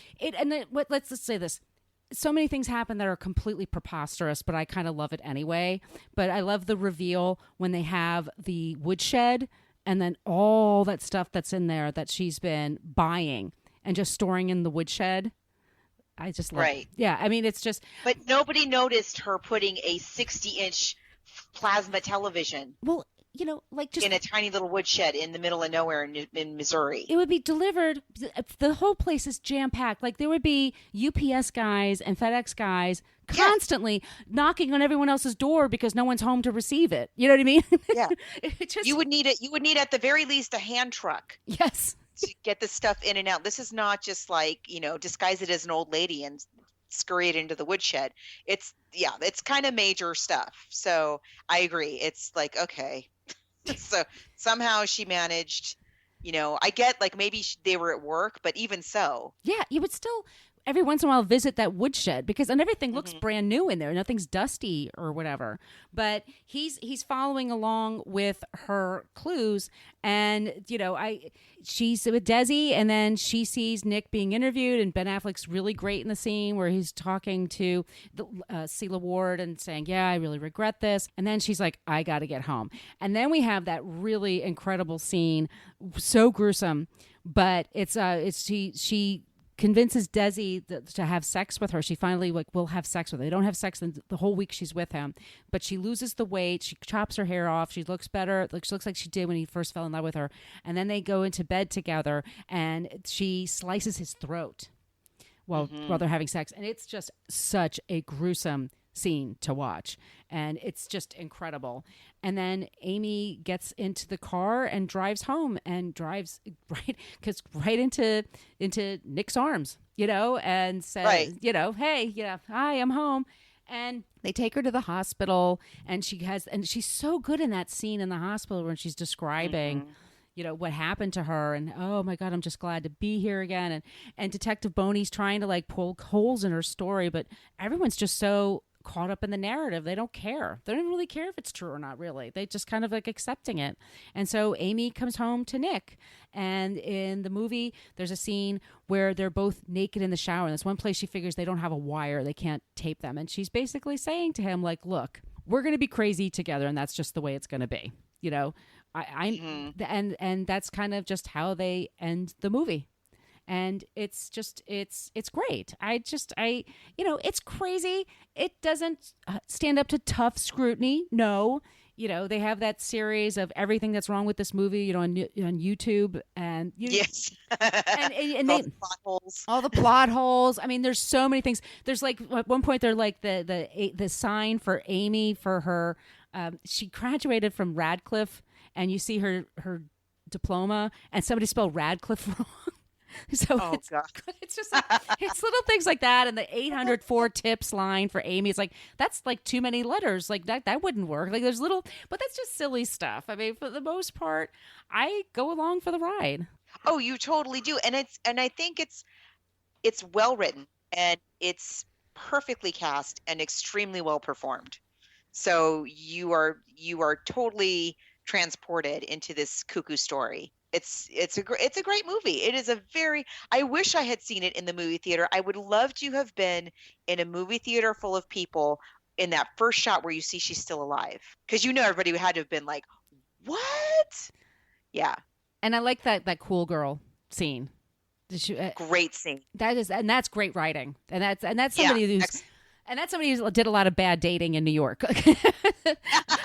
let's just say this. So many things happen that are completely preposterous, but I kind of love it anyway. But I love the reveal when they have the woodshed and then all that stuff that's in there that she's been buying and just storing in the woodshed. I just love it. Yeah, I mean, it's just... But nobody noticed her putting a 60-inch plasma television. Well, like just... in a tiny little woodshed in the middle of nowhere in Missouri. It would be delivered... The whole place is jam-packed. Like, there would be UPS guys and FedEx guys constantly knocking on everyone else's door because no one's home to receive it. You know what I mean? Yeah. You would need at the very least a hand truck. Yes. To get the stuff in and out. This is not just like, disguise it as an old lady and scurry it into the woodshed. It's kind of major stuff. So I agree. It's like, okay. So somehow she managed, I get like maybe they were at work, but even so. Yeah, you would still every once in a while visit that woodshed and everything looks Mm-hmm. brand new in there. Nothing's dusty or whatever. But he's following along with her clues, and she's with Desi, and then she sees Nick being interviewed, and Ben Affleck's really great in the scene where he's talking to Celia Ward and saying, "Yeah, I really regret this," and then she's like, "I got to get home," and then we have that really incredible scene, so gruesome, but it's she convinces Desi to have sex with her. She finally will have sex with her. They don't have sex the whole week she's with him, but she loses the weight. She chops her hair off. She looks better. She looks like she did when he first fell in love with her. And then they go into bed together, and she slices his throat while they're having sex. And it's just such a gruesome scene to watch, and it's just incredible. And then Amy gets into the car and drives home, and drives right into Nick's arms, and says, Right. "Hey, hi, I'm home." And they take her to the hospital, and she's so good in that scene in the hospital when she's describing what happened to her, and oh my God, I'm just glad to be here again. And Detective Boney's trying to like poke holes in her story, but everyone's just so caught up in the narrative. They don't care. They don't really care if it's true or not, really. They just kind of like accepting it. And so Amy comes home to Nick. And in the movie, there's a scene where they're both naked in the shower. And there's one place she figures they don't have a wire. They can't tape them. And she's basically saying to him, like, look, we're going to be crazy together, and that's just the way it's going to be. And that's kind of just how they end the movie. And it's great. It's crazy. It doesn't stand up to tough scrutiny. No, they have that series of everything that's wrong with this movie, on YouTube, and yes, and all the plot holes. All the plot holes. I mean, there's so many things. There's like at one point they're like the sign for Amy for her. She graduated from Radcliffe, and you see her diploma, and somebody spelled Radcliffe wrong. So it's just like, it's little things like that, and the 804 tips line for Amy. It's like that's like too many letters. Like that wouldn't work. Like there's little, but that's just silly stuff. I mean, for the most part, I go along for the ride. Oh, you totally do, and I think it's well written, and it's perfectly cast and extremely well performed. So you are totally transported into this cuckoo story. It's a great movie. It is I wish I had seen it in the movie theater. I would love to have been in a movie theater full of people in that first shot where you see she's still alive. Because everybody had to have been like, what? Yeah. And I like that cool girl scene. Great scene. That's great writing. And that's somebody who's And that's somebody who did a lot of bad dating in New York,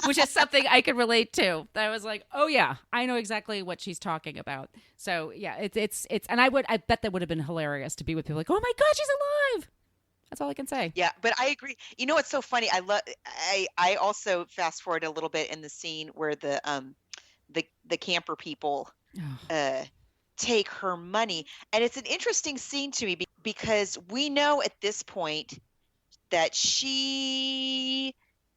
which is something I could relate to. I was like, oh yeah, I know exactly what she's talking about. So yeah, it's and I bet that would have been hilarious to be with people like, oh my God, she's alive. That's all I can say. Yeah, but I agree. It's so funny. I also fast forward a little bit in the scene where the camper people take her money, and it's an interesting scene to me because we know at this point that she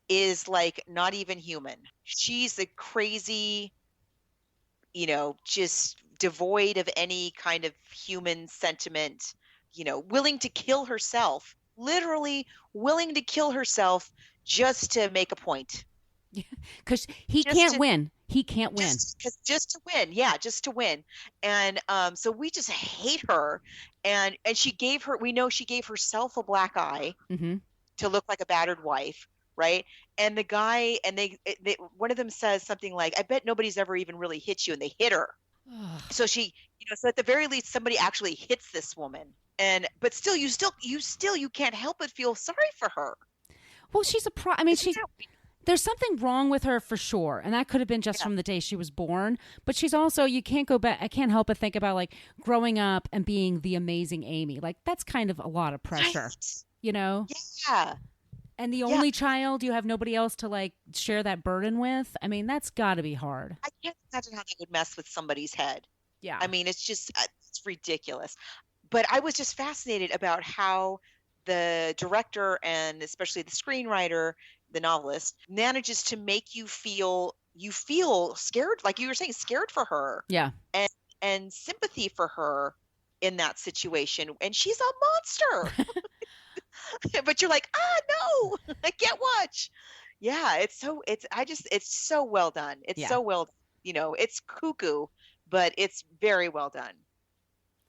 is like not even human. She's a crazy, just devoid of any kind of human sentiment, willing to kill herself, literally willing to kill herself just to make a point. Because he can't win. He can't win. Just to win. Yeah, just to win. And so we just hate her. And we know she gave herself a black eye to look like a battered wife, right? And the guy, one of them says something like, I bet nobody's ever even really hit you, and they hit her. So she, so at the very least, somebody actually hits this woman. But still, you can't help but feel sorry for her. Well, she's there's something wrong with her for sure. And that could have been just from the day she was born. But she's also, you can't go back. I can't help but think about like growing up and being the amazing Amy. Like that's kind of a lot of pressure, Yeah. And the only child, you have nobody else to like share that burden with. I mean, that's got to be hard. I can't imagine how that would mess with somebody's head. Yeah. I mean, it's just, it's ridiculous. But I was just fascinated about how the director and especially the screenwriter, the novelist, manages to make you feel you feel scared, like you were saying, scared for her. Yeah. And sympathy for her in that situation. And she's a monster. But you're like, no, I can't watch. Yeah, it's so well done. It's so well, it's cuckoo, but it's very well done.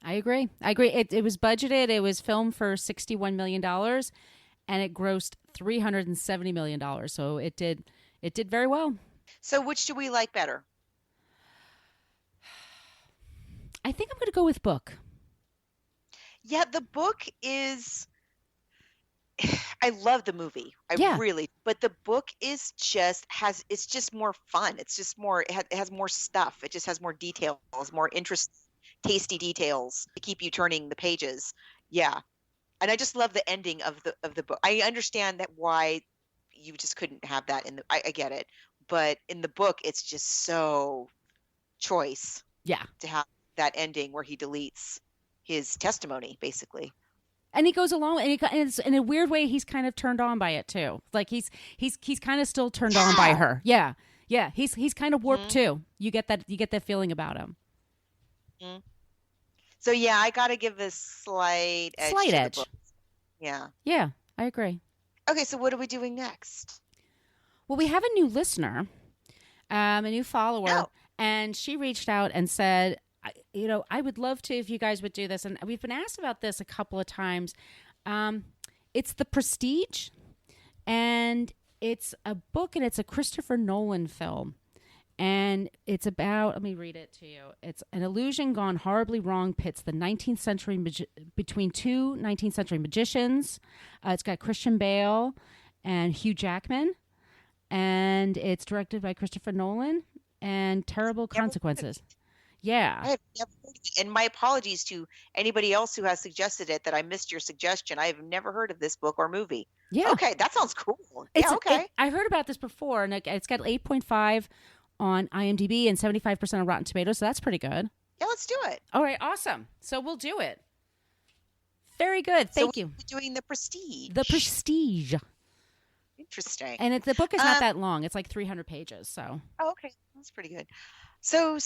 I agree. It was budgeted. It was filmed for $61 million and it grossed $370 million. So it did very well. So which do we like better? I think I'm going to go with book. Yeah, the book is, I love the movie. But the book is it's just more fun. It's just more, it has more stuff. It just has more details, more interesting, tasty details to keep you turning the pages. Yeah. And I just love the ending of the book. I understand that why you just couldn't have that I get it. But in the book, it's just so choice. Yeah. To have that ending where he deletes his testimony, basically. And he goes along, and it's, in a weird way, he's kind of turned on by it too. Like he's kind of still turned on by her. Yeah, yeah. He's kind of warped too. You get that feeling about him. Mm-hmm. So yeah, I got to give this slight edge. Slight edge. Yeah. Yeah, I agree. Okay, so what are we doing next? Well, we have a new listener, a new follower, and she reached out and said, I would love to if you guys would do this. And we've been asked about this a couple of times. It's The Prestige, and it's a book, and it's a Christopher Nolan film. And it's about, let me read it to you. It's an illusion gone horribly wrong pits the 19th century between two 19th century magicians. It's got Christian Bale and Hugh Jackman. And it's directed by Christopher Nolan, and Terrible Consequences. Yeah. I have never heard of it. And my apologies to anybody else who has suggested it, that I missed your suggestion. I have never heard of this book or movie. Yeah. Okay, that sounds cool. Okay. I heard about this before, and it's got 8.5 on IMDb and 75% on Rotten Tomatoes, so that's pretty good. Yeah, let's do it. All right, awesome. So we'll do it. Very good. Thank you. We're doing The Prestige. The Prestige. Interesting. And the book is not that long. It's like 300 pages. So. Oh, okay. That's pretty good. So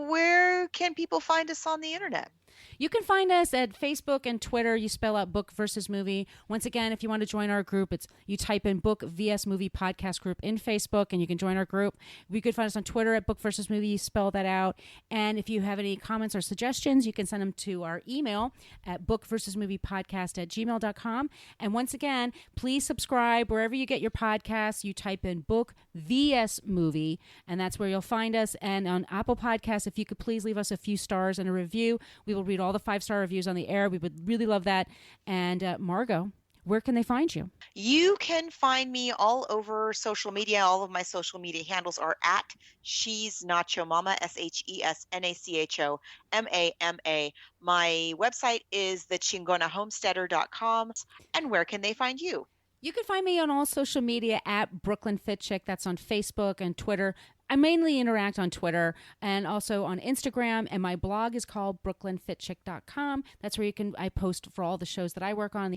where can people find us on the internet? You can find us at Facebook and Twitter. You spell out Book versus Movie. Once again, if you want to join our group, you type in Book vs Movie Podcast Group in Facebook, and you can join our group. You could find us on Twitter at Book versus Movie. You spell that out. And if you have any comments or suggestions, you can send them to our email at bookversusmoviepodcast@gmail.com. And once again, please subscribe wherever you get your podcasts. You type in Book vs Movie, and that's where you'll find us. And on Apple Podcasts, if you could please leave us a few stars and a review, we will read all the 5-star reviews on the air. We would really love that. And Margot, where can they find you? You can find me all over social media. All of my social media handles are at She's Nacho Mama, SHESNACHOMAMA. My website is thechingonahomesteader.com. And where can they find you? You can find me on all social media at Brooklyn Fit Chick. That's on Facebook and Twitter. I mainly interact on Twitter and also on Instagram, and my blog is called brooklynfitchick.com. That's where I post for all the shows that I work on.